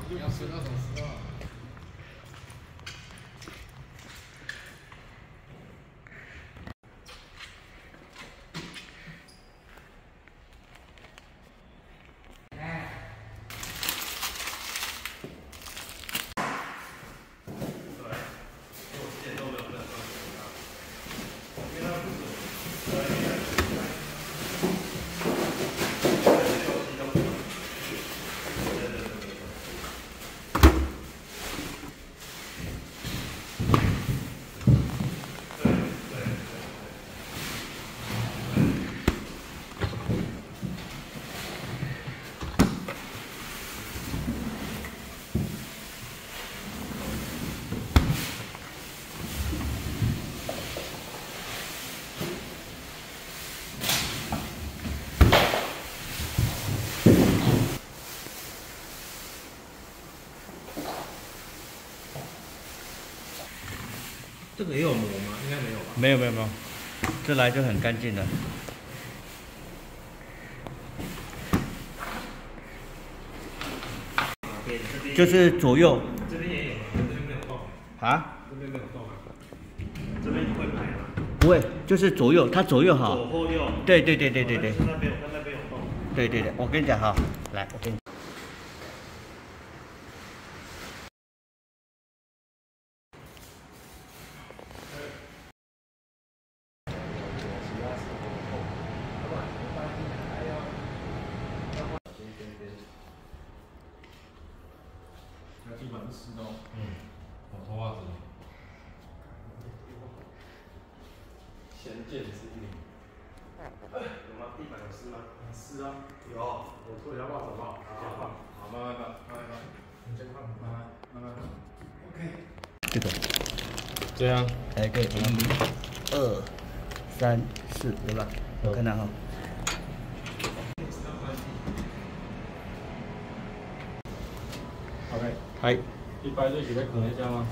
你要吃那种吃啊。 这个也有磨吗？应该没有吧？没有，这来就很干净了。就是左右。这边也有，这边没有动。啊？这边没有动啊。这边会排吗？不会，就是左右，它左右好。左或右。对。那边有，那边有动。对，我跟你讲哈，来，我跟你。 那地板是湿的哦。我脱袜子。先见之明。有吗？地板有湿吗？湿啊。有。我脱一下袜子好不好？好，慢慢放。你先放，慢慢。OK。这个。这样。来个1、2、3、4，对吧？我看到哈。 OK，はい。一般都是在可能下吗？